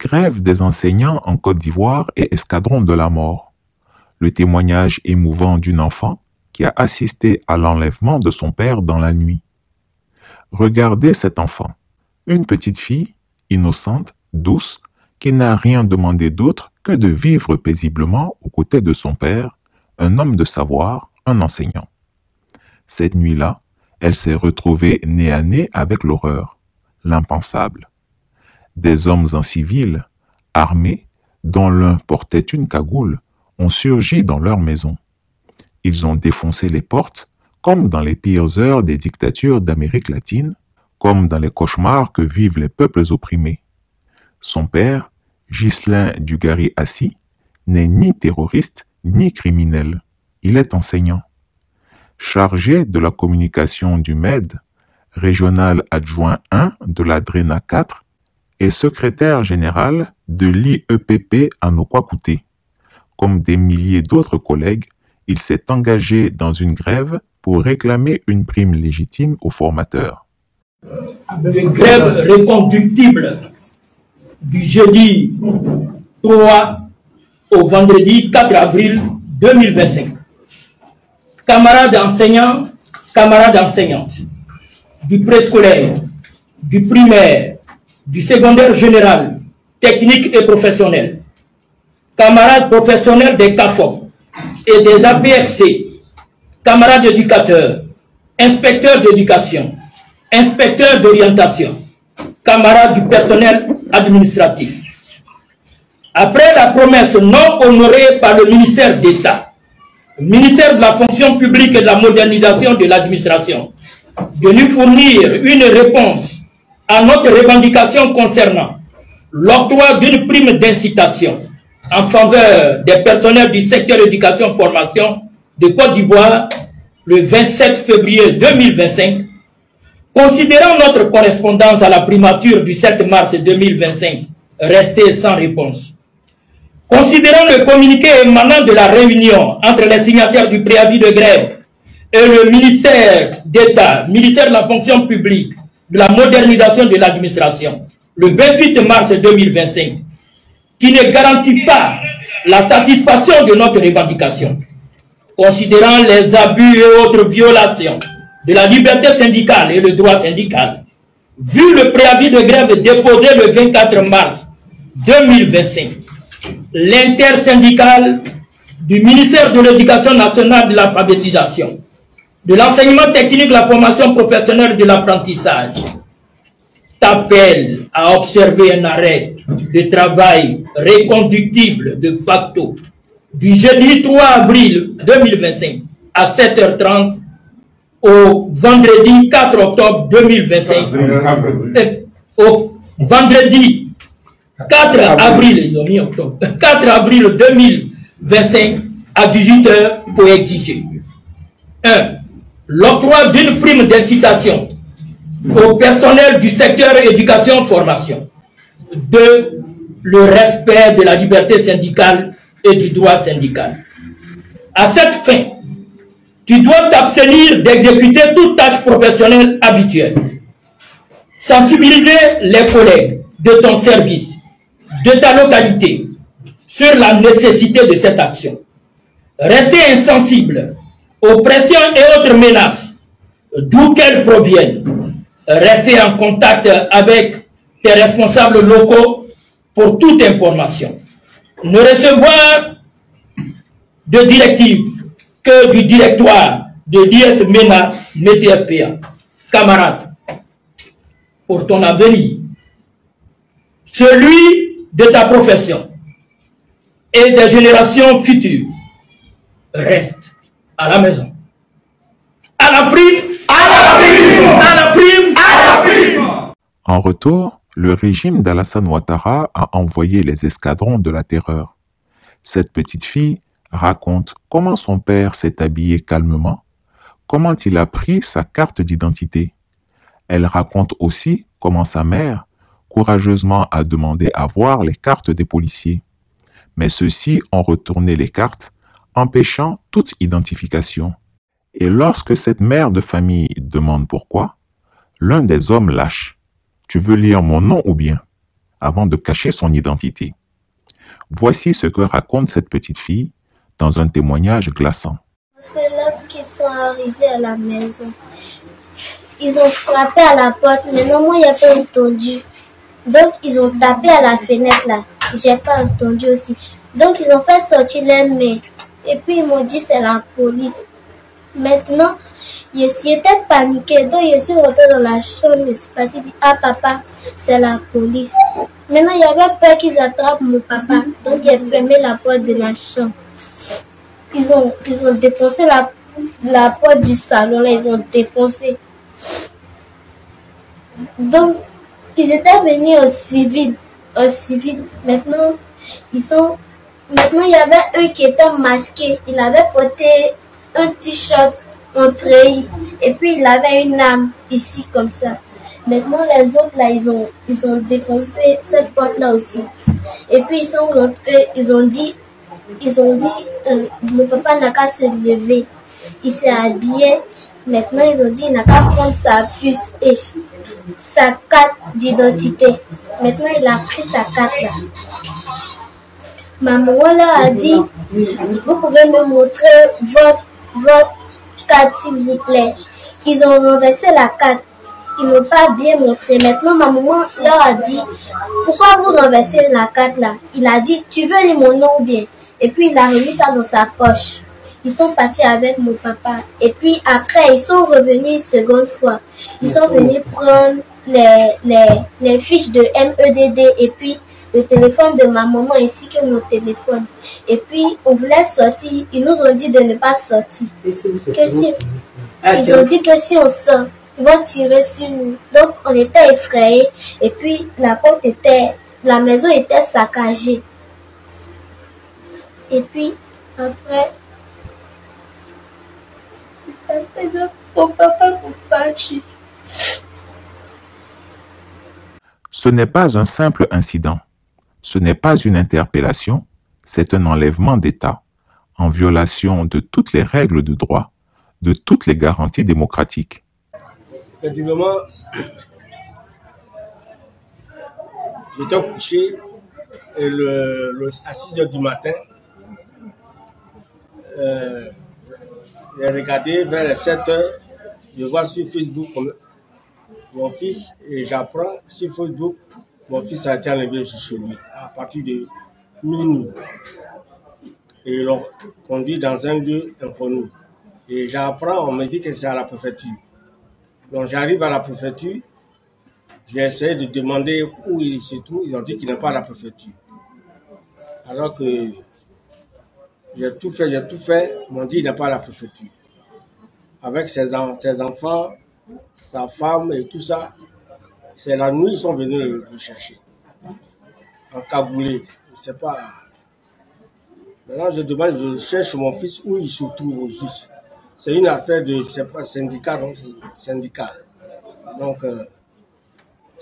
Grève des enseignants en Côte d'Ivoire et escadron de la mort. Le témoignage émouvant d'une enfant qui a assisté à l'enlèvement de son père dans la nuit. Regardez cet enfant, une petite fille, innocente, douce, qui n'a rien demandé d'autre que de vivre paisiblement aux côtés de son père, un homme de savoir, un enseignant. Cette nuit-là, elle s'est retrouvée nez à nez avec l'horreur, l'impensable. Des hommes en civil, armés, dont l'un portait une cagoule, ont surgi dans leur maison. Ils ont défoncé les portes, comme dans les pires heures des dictatures d'Amérique latine, comme dans les cauchemars que vivent les peuples opprimés. Son père, Ghislain Dugarry-Assis, n'est ni terroriste ni criminel. Il est enseignant. Chargé de la communication du MED, régional adjoint 1 de la DRENA 4, et secrétaire général de l'IEPP à Nokwa-Kouté. Comme des milliers d'autres collègues, il s'est engagé dans une grève pour réclamer une prime légitime aux formateurs. Une grève reconductible du jeudi 3 au vendredi 4 avril 2025. Camarades enseignants, camarades enseignantes, du préscolaire, du primaire, du secondaire général, technique et professionnel, camarades professionnels des CAFOP et des APFC, camarades éducateurs, inspecteurs d'éducation, inspecteurs d'orientation, camarades du personnel administratif. Après la promesse non honorée par le ministère d'État, le ministère de la fonction publique et de la modernisation de l'administration, de nous fournir une réponse à notre revendication concernant l'octroi d'une prime d'incitation en faveur des personnels du secteur éducation-formation de Côte d'Ivoire le 27 février 2025, considérant notre correspondance à la primature du 7 mars 2025 restée sans réponse, considérant le communiqué émanant de la réunion entre les signataires du préavis de grève et le ministère d'État, ministère de la fonction publique, de la modernisation de l'administration, le 28 mars 2025, qui ne garantit pas la satisfaction de notre revendication, considérant les abus et autres violations de la liberté syndicale et le droit syndical, vu le préavis de grève déposé le 24 mars 2025, l'intersyndicale du ministère de l'Éducation nationale de l'alphabétisation, de l'enseignement technique, de la formation professionnelle et de l'apprentissage, t'appelle à observer un arrêt de travail reconductible de facto du jeudi 3 avril 2025 à 7h30 au vendredi 4 octobre 2025, au vendredi 4 avril 2025 à 18h pour exiger 1. L'octroi d'une prime d'incitation au personnel du secteur éducation-formation. 2. Le respect de la liberté syndicale et du droit syndical. À cette fin, tu dois t'abstenir d'exécuter toute tâche professionnelle habituelle. Sensibiliser les collègues de ton service, de ta localité, sur la nécessité de cette action. Rester insensible aux pressions et autres menaces, d'où qu'elles proviennent. Rester en contact avec tes responsables locaux pour toute information. Ne recevoir de directives que du directoire de l'IS MENA METRPA. Camarades, pour ton avenir, celui de ta profession et des générations futures, reste à la maison. À la prime, à la prime, à la prime, à la prime. En retour, le régime d'Alassane Ouattara a envoyé les escadrons de la terreur. Cette petite fille raconte comment son père s'est habillé calmement, comment il a pris sa carte d'identité. Elle raconte aussi comment sa mère, courageusement, a demandé à voir les cartes des policiers. Mais ceux-ci ont retourné les cartes, empêchant toute identification. Et lorsque cette mère de famille demande pourquoi, l'un des hommes lâche. « Tu veux lire mon nom ou bien ?» avant de cacher son identité. Voici ce que raconte cette petite fille dans un témoignage glaçant. C'est lorsqu'ils sont arrivés à la maison. Ils ont frappé à la porte, mais non, moi, il n'y a pas entendu. Donc, ils ont tapé à la fenêtre, là. J'ai pas entendu aussi. Donc, ils ont fait sortir les mains. Et puis, ils m'ont dit, c'est la police. Maintenant, j'étais paniquée. Donc, je suis rentrée dans la chambre. Je suis partie dire, ah, papa, c'est la police. Maintenant, il y avait peur qu'ils attrapent mon papa. Donc, j'ai fermé la porte de la chambre. Ils ont défoncé la porte du salon, là, ils ont défoncé. Donc, ils étaient venus au civil. Maintenant, maintenant, il y avait un qui était masqué. Il avait porté un t-shirt en treillis. Et puis, il avait une arme ici, comme ça. Maintenant, les autres, là, ils ont défoncé cette porte-là aussi. Et puis, ils sont rentrés, ils ont dit, mon papa n'a qu'à se lever. Il s'est habillé. Maintenant, ils ont dit, il n'a qu'à prendre sa puce et sa carte d'identité. Maintenant, il a pris sa carte là. Ma maman leur a dit, vous pouvez me montrer votre carte, s'il vous plaît. Ils ont renversé la carte. Ils n'ont pas bien montré. Maintenant, ma maman leur a dit, pourquoi vous renversez la carte là? Il a dit, tu veux lire mon nom ou bien? Et puis, il a remis ça dans sa poche. Ils sont partis avec mon papa. Et puis, après, ils sont revenus une seconde fois. Ils sont venus prendre les fiches de MEDD et puis le téléphone de ma maman ainsi que mon téléphone. Et puis, on voulait sortir. Ils nous ont dit de ne pas sortir. Ils ont dit que si on sort, ils vont tirer sur nous. Donc, on était effrayés. Et puis, la maison était saccagée. Et puis, après, mon papa pour partir. Ce n'est pas un simple incident. Ce n'est pas une interpellation, c'est un enlèvement d'État, en violation de toutes les règles de droit, de toutes les garanties démocratiques. Effectivement, j'étais couché et à 6 h du matin, j'ai regardé vers les 7 h, je vois sur Facebook mon fils et j'apprends sur Facebook, mon fils a été enlevé chez lui à partir de minuit. Et ils l'ont conduit dans un lieu inconnu. Et j'apprends, on me dit que c'est à la préfecture. Donc j'arrive à la préfecture, j'ai essayé de demander où il se trouve, ils ont dit qu'il n'est pas à la préfecture. Alors que j'ai tout fait, ils m'ont dit qu'il n'est pas à la préfecture. Avec ses enfants, sa femme et tout ça, c'est la nuit, ils sont venus le chercher. En cagoulé, je ne sais pas. Maintenant, je demande, je cherche mon fils où il se trouve au juste. C'est une affaire de syndicat, donc syndicat. Donc,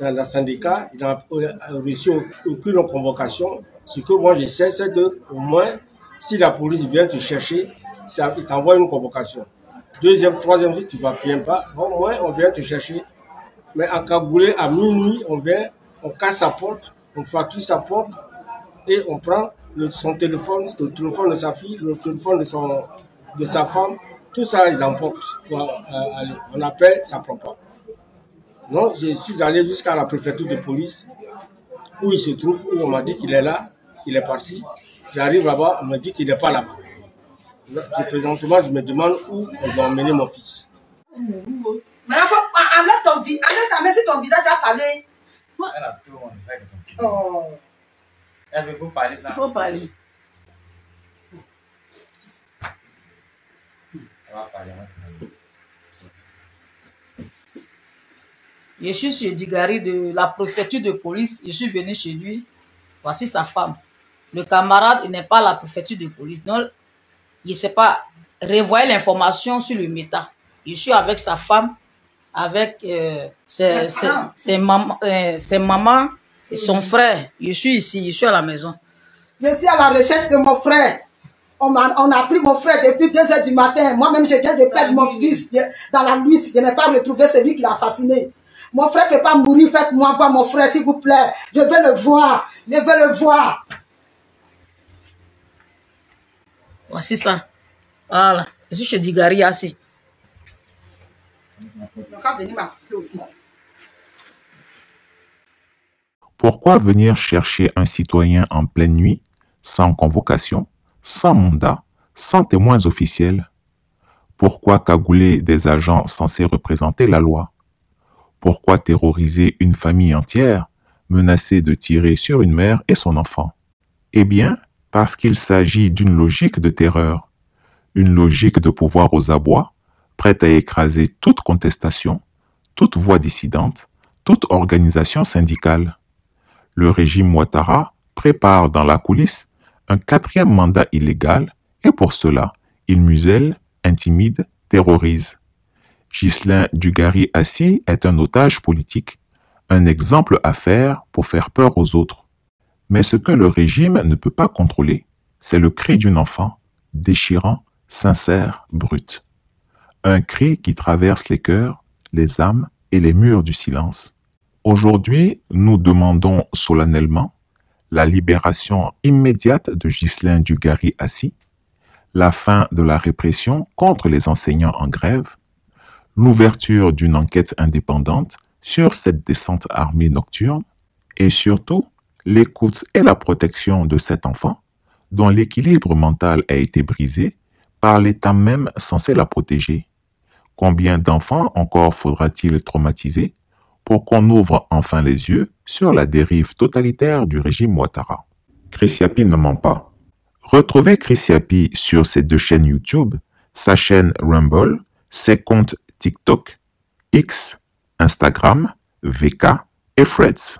dans le syndicat, il n'a reçu aucune convocation. Ce que moi je sais, c'est que au moins, si la police vient te chercher, il t'envoie une convocation. Deuxième, troisième, si tu ne vas bien pas, au moins on vient te chercher. Mais en cagoulé, à minuit, on vient, on casse sa porte, on fracture sa porte et on prend son téléphone, le téléphone de sa fille, le téléphone de sa femme. Tout ça, ils emportent. On appelle, ça ne prend pas. Non, je suis allé jusqu'à la préfecture de police, où il se trouve, où on m'a dit qu'il est là, qu'il est parti. J'arrive là-bas, on me dit qu'il n'est pas là-bas. Présentement, je me demande où ils ont emmené mon fils. Mais enlève ta main sur ton visage, tu as parlé. Elle a tout mon visage qui sont oh. Elle veut parler ça. Il faut parler. Elle va parler. Je suis chez Digari de la préfecture de police. Je suis venu chez lui. Voici sa femme. Le camarade, il n'est pas à la préfecture de police. Donc, il ne sait pas revoyer l'information sur le méta. Je suis avec sa femme, avec ses mamans et son frère. Je suis ici, je suis à la maison. Je suis à la recherche de mon frère. On a pris mon frère depuis 2 h du matin. Moi-même, je viens de perdre mon fils dans la nuit. Je n'ai pas retrouvé celui qui l'a assassiné. Mon frère ne peut pas mourir, faites-moi voir mon frère, s'il vous plaît. Je veux le voir. Je veux le voir. Voici ça. Voilà. Je suis chez Digari assis. Pourquoi venir chercher un citoyen en pleine nuit, sans convocation, sans mandat, sans témoins officiels? Pourquoi cagouler des agents censés représenter la loi? Pourquoi terroriser une famille entière, menacée de tirer sur une mère et son enfant? Eh bien, parce qu'il s'agit d'une logique de terreur, une logique de pouvoir aux abois, prête à écraser toute contestation, toute voix dissidente, toute organisation syndicale. Le régime Ouattara prépare dans la coulisse un 4e mandat illégal et pour cela, il muselle, intimide, terrorise. Ghislain Dugarry-Assis est un otage politique, un exemple à faire pour faire peur aux autres. Mais ce que le régime ne peut pas contrôler, c'est le cri d'une enfant, déchirant, sincère, brut. Un cri qui traverse les cœurs, les âmes et les murs du silence. Aujourd'hui, nous demandons solennellement la libération immédiate de Ghislain Dugarry-Assis, la fin de la répression contre les enseignants en grève, l'ouverture d'une enquête indépendante sur cette descente armée nocturne et surtout l'écoute et la protection de cet enfant dont l'équilibre mental a été brisé par l'État même censé la protéger. Combien d'enfants encore faudra-t-il traumatiser pour qu'on ouvre enfin les yeux sur la dérive totalitaire du régime Ouattara? Chris Yapi ne ment pas. Retrouvez Chris Yapi sur ses 2 chaînes YouTube, sa chaîne Rumble, ses comptes TikTok, X, Instagram, VK et Threads.